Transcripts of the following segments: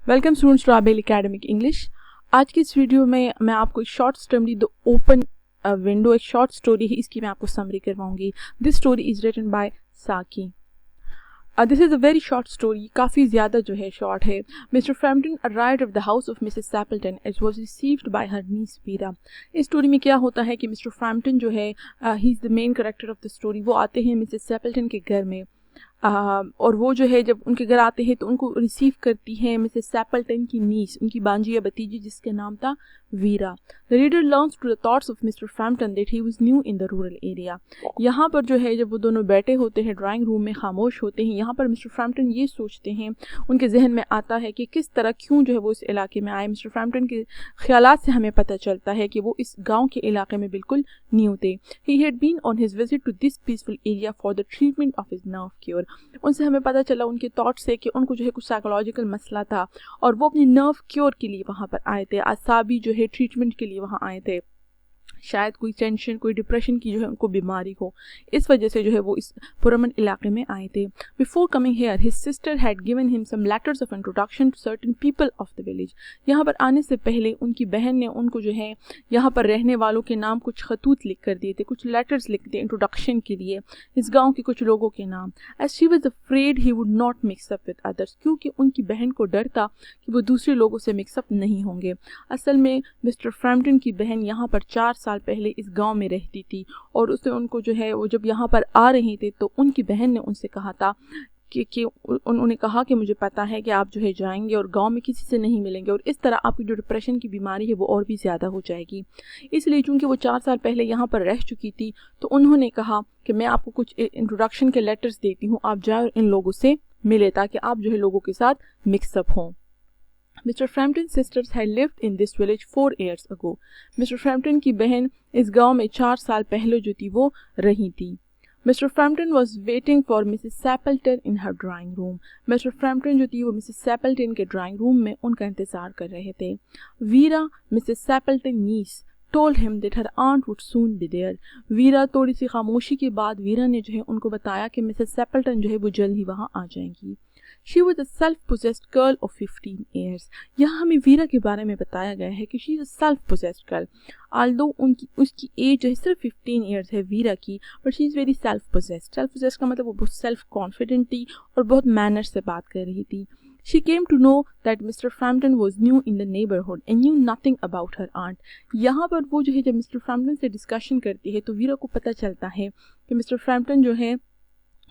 Welcome students to Abel academic English. आज की इस वीडियो में मैं आपको एक short story the open window एक शॉर्ट स्टोरी है, इसकी मैं आपको समरी करवाऊंगी। This story is written by Saki. This is a very short story, काफ़ी ज़्यादा जो है शॉर्ट है। Mr Frampton arrived at the house of Mrs Sappleton and was received by her niece Vera. इस स्टोरी में क्या होता है कि मिस्टर फ्रैम्पटन जो है he is the main character of the story. वो आते हैं मिसेस सैपल्टन के घर में और वो जो है जब उनके घर आते हैं तो उनको रिसीव करती है मिसेस सैपल्टन की नीस, उनकी बांजी या भतीजी, जिसका नाम था Vera. The reader learns to the thoughts of Mr Frampton that he was new in the rural area. यहाँ पर जो है जब वो दोनों बैठे होते हैं ड्राइंग रूम में खामोश होते हैं, यहाँ पर मिस्टर फ्रैम्पटन ये सोचते हैं, उनके जहन में आता है कि किस तरह क्यों जो है वो इस इलाके में आए। मिस्टर फ्रैम्पटन के ख्यालात से हमें पता चलता है कि वो इस गाँव के इलाके में बिल्कुल न्यू थे। He had been on his visit to this peaceful area for the treatment of his nerve cure. उनसे हमें पता चला उनके थॉट से कि उनको जो है कुछ साइकोलॉजिकल मसला था और वो अपनी नर्व क्योर के लिए वहाँ पर आए थे, असाबी जो है ट्रीटमेंट के लिए वहाँ आए थे। शायद कोई टेंशन, कोई डिप्रेशन की जो है उनको बीमारी हो, इस वजह से जो है वो इस पुरमन इलाके में आए थे। Before coming here his sister had given him some letters of introduction to certain people of the village. यहाँ पर आने से पहले उनकी बहन ने उनको जो है यहाँ पर रहने वालों के नाम कुछ खतूत लिख कर दिए थे, कुछ लेटर्स लिख दिए इंट्रोडक्शन के लिए, इस गाँव के कुछ लोगों के नाम। As she was afraid he would not mix up with others, क्योंकि उनकी बहन को डर था कि वो दूसरे लोगों से मिक्सअप नहीं होंगे। असल में मिस्टर फ्रैम्पटन की बहन यहाँ पर 4 साल पहले इस गांव में रहती थी और उसने उनको जो है वो जब यहाँ पर आ रहे थे तो उनकी बहन ने उनसे कहा था कि उन्होंने कहा कि मुझे पता है कि आप जो है जाएंगे और गांव में किसी से नहीं मिलेंगे और इस तरह आपकी जो डिप्रेशन की बीमारी है वो और भी ज़्यादा हो जाएगी। इसलिए चूंकि वो 4 साल पहले यहाँ पर रह चुकी थी तो उन्होंने कहा कि मैं आपको कुछ इंट्रोडक्शन के लेटर्स देती हूँ, आप जाए और इन लोगों से मिले ताकि आप जो है लोगों के साथ मिक्सअप हों। Mister Frampton sisters had lived in this village 4 years ago. Mister Frampton की बहन इस गांव में 4 साल पहले जो थी वो रही थी। Mister Frampton was waiting for Mrs. Sapelton in her drawing room. Mister Frampton जो थी वो मिसेस सैपल्टन के ड्राइंग रूम में उनका इंतजार कर रहे थे। वीरा, Mrs सैपल्टन niece, told him that her aunt would soon be there. वीरा, थोड़ी सी खामोशी के बाद वीरा ने जो है उनको बताया कि मिसेस सैपल्टन जो है वो जल्द ही वहाँ आ जाएंगी। She was a self-possessed girl of 15 years. यहाँ हमें वीरा के बारे में बताया गया है कि she is a self-possessed girl. Although उसकी एज जो है सिर्फ 15 years है वीरा की, but she is very self-possessed. Self-possessed का मतलब वो बहुत self-confident थी और बहुत मैनर से बात कर रही थी। She came to know that Mr. Frampton was new in the neighborhood and knew nothing about her aunt. यहाँ पर वो जो है जब मिस्टर फ्रैम्पटन से डिस्कशन करती है तो वीरा को पता चलता है कि मिस्टर फ्रैम्पटन जो है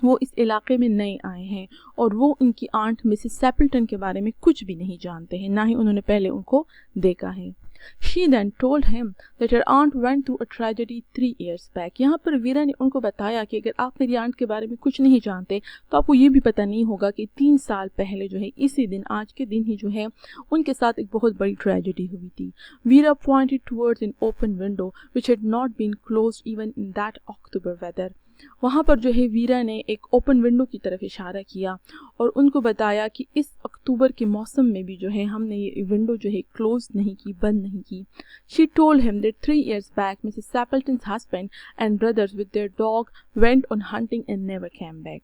वो इस इलाके में नए आए हैं और वो उनकी आंट मिसेस सैपल्टन के बारे में कुछ भी नहीं जानते हैं, ना ही उन्होंने पहले उनको देखा है। She then told him that her aunt went through a tragedy 3 years back. यहाँ पर वीरा ने उनको बताया कि अगर आप मेरी आंट के बारे में कुछ नहीं जानते तो आपको ये भी पता नहीं होगा कि 3 साल पहले जो है इसी दिन, आज के दिन ही जो है उनके साथ एक बहुत बड़ी ट्रेजेडी हुई थी। वीरा pointed towards an open window which had not been closed even in that October weather. वहाँ पर जो है वीरा ने एक ओपन विंडो की तरफ इशारा किया और उनको बताया कि इस अक्टूबर के मौसम में भी जो है हमने ये विंडो जो है क्लोज नहीं की, बंद नहीं की। She told him that 3 years back Mrs. Sapelton's husband and brothers with their dog went on hunting and never came back.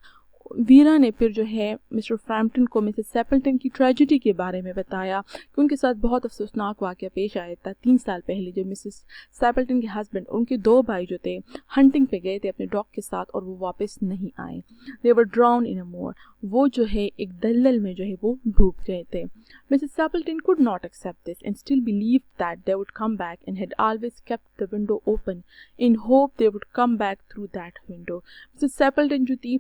वीरा ने फिर जो है मिस्टर फ्रैम्पटन को मिसेस सैपल्टन की ट्रेजेडी के बारे में बताया कि उनके साथ बहुत अफसोसनाक वाक़या पेश आया था 3 साल पहले, जब मिसेस सैपल्टन के हस्बैंड और उनके 2 भाई जो थे हंटिंग पे गए थे अपने डॉग के साथ और वो वापस नहीं आए। दे वर ड्राउन इन अ मोर, वो जो है एक दलदल में जो है वो डूब गए थे। Mrs Sappleton could not accept this and still believed that they would come back and had always kept the window open in hope they would come back through that window. Mrs Sappleton जो थी,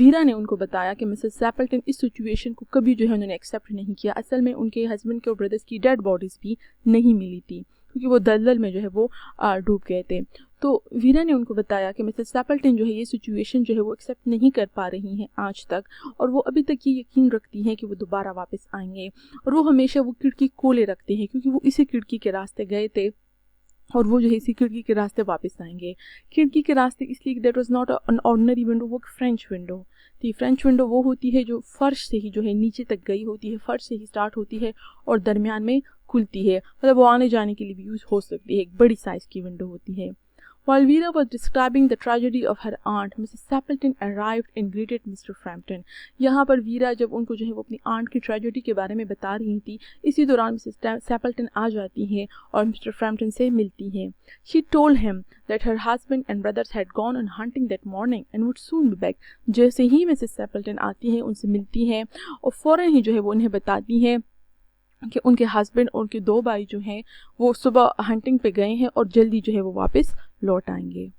वीरा ने उनको बताया कि Mrs सैपल्टन इस situation को कभी जो है उन्होंने एक्सेप्ट नहीं किया। असल में उनके हस्बैंड के और ब्रदर्स की डेड बॉडीज़ भी नहीं मिली थी क्योंकि वो दलदल में जो है वो डूब गए थे। तो वीरा ने उनको बताया कि मिसेस सैपल्टन जो है ये सिचुएशन जो है वो एक्सेप्ट नहीं कर पा रही हैं आज तक और वो अभी तक ये यकीन रखती हैं कि वो दोबारा वापस आएंगे और वो हमेशा वो खिड़की खोले रखते हैं क्योंकि वो इसी खिड़की के रास्ते गए थे और वो जो है इसी खिड़की के रास्ते वापस आएंगे। खिड़की के रास्ते इसलिए that was not an ordinary window, वो फ्रेंच विंडो थी। फ्रेंच विंडो वो होती है जो फर्श से ही जो है नीचे तक गई होती है, फर्श से ही स्टार्ट होती है और दरमियान में खुलती है, मतलब वो आने जाने के लिए भी यूज़ हो सकती है, एक बड़ी साइज़ की विंडो होती है। While Vera was describing the tragedy of her aunt, Mrs. Stapleton arrived and greeted Mr. Frampton. यहाँ पर वीरा जब उनको जो है वो अपनी आंट की ट्रेजेडी के बारे में बता रही थी, इसी दौरान मिसेस स्टैपल्टन आ जाती हैं और मिस्टर फ्रैम्पटन से मिलती हैं. She told him that her husband and brothers had gone on hunting that morning and would soon be back. जैसे ही मिसेस स्टैपल्टन आती हैं, उनसे मिलती हैं और फ़ौरन ही जो है वो उन्हें बताती हैं कि उनके हस्बैंड और उनके 2 भाई जो हैं वो सुबह हंटिंग पे गए हैं और जल्दी जो है वो वापस लौट आएंगे.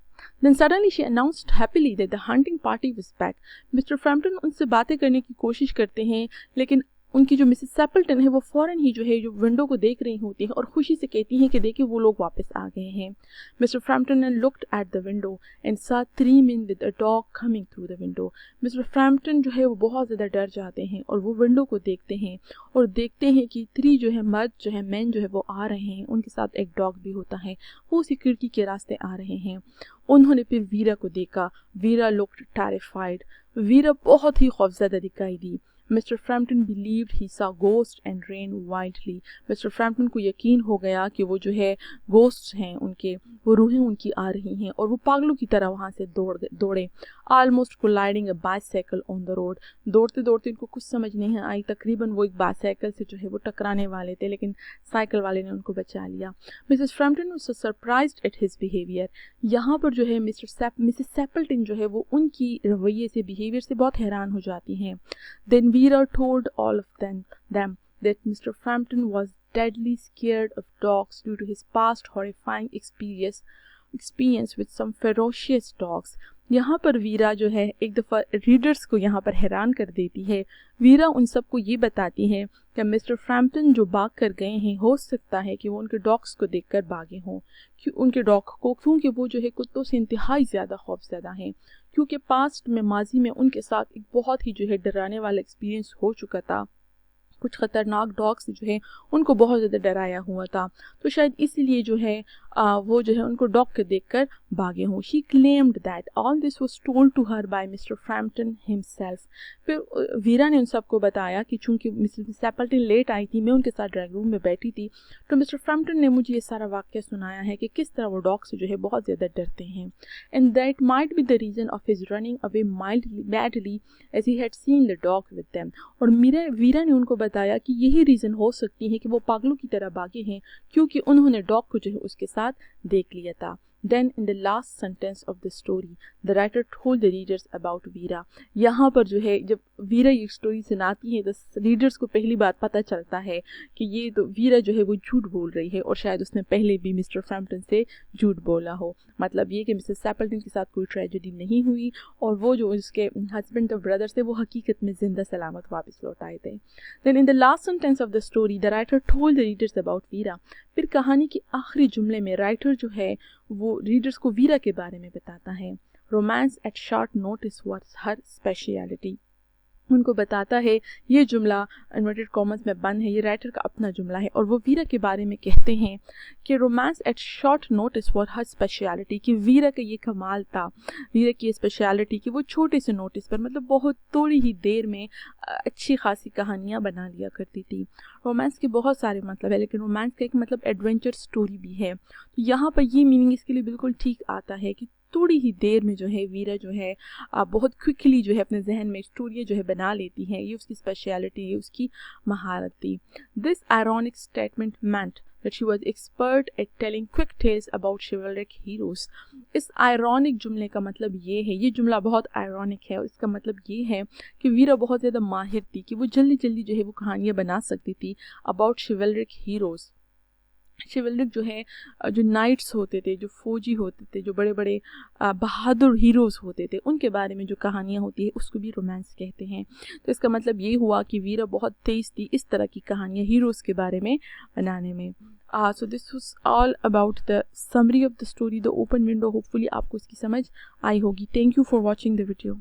Then suddenly she announced happily that the hunting party was back. Mr. Frampton उनसे बातें करने की कोशिश करते हैं, लेकिन उनकी जो मिसेस स्टैपल्टन है वो फ़ौरन ही जो है जो विंडो को देख रही होती हैं और खुशी से कहती हैं कि देखिए वो लोग वापस आ गए हैं. Mister Frampton looked at the window and saw 3 men with a dog coming through the window. Mister Frampton जो है वो बहुत ज़्यादा डर जाते हैं और वो विंडो को देखते हैं और देखते हैं कि 3 जो है मर्द जो है मैन जो है वो आ रहे हैं, उनके साथ एक डॉग भी होता है, वो उसी खिड़की के रास्ते आ रहे हैं. उन्होंने फिर वीरा को देखा. वीरा लुक्ड टेरिफाइड. वीरा बहुत ही खौफज़दा दिखाई दी. Mr. Frampton believed he saw ghosts and ran wildly. Mr. Frampton को यकीन हो गया कि वो जो है ghosts हैं उनके, वो रूहें उनकी आ रही हैं और वो पागलों की तरह वहाँ से दौड़े. Almost colliding a bicycle on the road. दौड़ते दौड़ते उनको कुछ समझ नहीं आई, तकरीबन वो एक बाइसाइकिल से जो है वो टकराने वाले थे, लेकिन साइकिल वाले ने उनको बचा लिया. Mrs. Frampton was surprised at his behavior. यहाँ पर जो है मिसेस स्टैपल्टन जो है वो उनकी रवैये से, बिहेवियर से बहुत हैरान हो जाती हैं. Then Vera told all of them that Mr. Frampton was deadly scared of dogs due to his past horrifying experience with some ferocious dogs. यहाँ पर वीरा जो है एक दफ़ा रीडर्स को यहाँ पर हैरान कर देती है. वीरा उन सबको ये बताती है कि मिस्टर फ्रैम्पटन जो भाग कर गए हैं, हो सकता है कि वो उनके डॉग्स को देखकर भागे हों, क्योंकि वो जो है कुत्तों से इंतहाई ज़्यादा खौफज़दा हैं, क्योंकि पास्ट में, माजी में उनके साथ एक बहुत ही जो है डराने वाला एक्सपीरियंस हो चुका था. कुछ ख़तरनाक डॉग्स जो है उनको बहुत ज़्यादा डराया हुआ था, तो शायद इसीलिए जो है वो जो है उनको डॉग के देखकर भागे हों. She claimed that all this was told to her by Mister Frampton himself. फिर वीरा ने उन सबको बताया कि चूंकि मिसेस स्टैपल्टन लेट आई थी, मैं उनके साथ ड्राइंग रूम में बैठी थी, तो मिस्टर फ्रैम्पटन ने मुझे ये सारा वाक़या सुनाया है कि किस तरह वो डॉग से जो है बहुत ज़्यादा डरते हैं. And that might be the reason of his running away madly as he had seen the dog with them. और वीरा ने उनको बताया कि यही रीज़न हो सकती है कि वो पागलों की तरह भागे हैं, क्योंकि उन्होंने डॉग को जो है उसके साथ देख लिया था. Then in the last sentence of the story, the writer told the readers about Veera. यहाँ पर जो है जब वीरा ये स्टोरी सुनाती है तो रीडर्स को पहली बार पता चलता है कि ये तो वीरा जो है वो झूठ बोल रही है और शायद उसने पहले भी मिस्टर फ्रैम्पटन से झूठ बोला हो. मतलब ये कि मिसेस स्टैपल्टन के साथ कोई ट्रेजेडी नहीं हुई और वो जो उसके हस्बैंड और ब्रदर्स थे वो हकीकत में जिंदा सलामत वापस लौट आए थे. Then in the last sentence of the story, the writer told the readers about Veera. फिर कहानी के आखिरी जुमले में राइटर जो है वो रीडर्स को वीरा के बारे में बताता है. Romance at short notice was her speciality. उनको बताता है, ये जुमला इन्वर्टेड कॉमर्स में बंद है, ये राइटर का अपना जुमला है और वो वीरा के बारे में कहते हैं कि romance at short notice was her speciality, कि वीरा का ये कमाल था, वीरा की स्पेशलिटी कि वो छोटे से नोटिस पर, मतलब बहुत थोड़ी ही देर में अच्छी खासी कहानियाँ बना लिया करती थी. रोमांस के बहुत सारे मतलब है, लेकिन रोमांस का एक मतलब एडवेंचर स्टोरी भी है. तो यहाँ पर ये मीनिंग इसके लिए बिल्कुल ठीक आता है कि थोड़ी ही देर में जो है वीरा जो है बहुत क्विकली जो है अपने जहन में स्टोरी जो है बना लेती है. ये उसकी स्पेशलिटी, ये उसकी महारत थी. This ironic statement meant that she was expert at telling quick tales about chivalric heroes. इस आयरॉनिक जुमले का मतलब ये है, ये जुमला बहुत आयरॉनिक है और इसका मतलब ये है कि वीरा बहुत ज़्यादा माहिर थी कि वो जल्दी जल्दी जो है वो कहानियाँ बना सकती थी about chivalric heroes. शिवलिक जो है, जो नाइट्स होते थे, जो फौजी होते थे, जो बड़े बड़े बहादुर हीरोज़ होते थे, उनके बारे में जो कहानियाँ होती है उसको भी रोमांस कहते हैं. तो इसका मतलब ये हुआ कि वीरा बहुत तेज़ थी इस तरह की कहानियाँ हीरोज़ के बारे में बनाने में. So this was all about the summary of the story the open window. Hopefully आपको इसकी समझ आई होगी. Thank you for watching the video.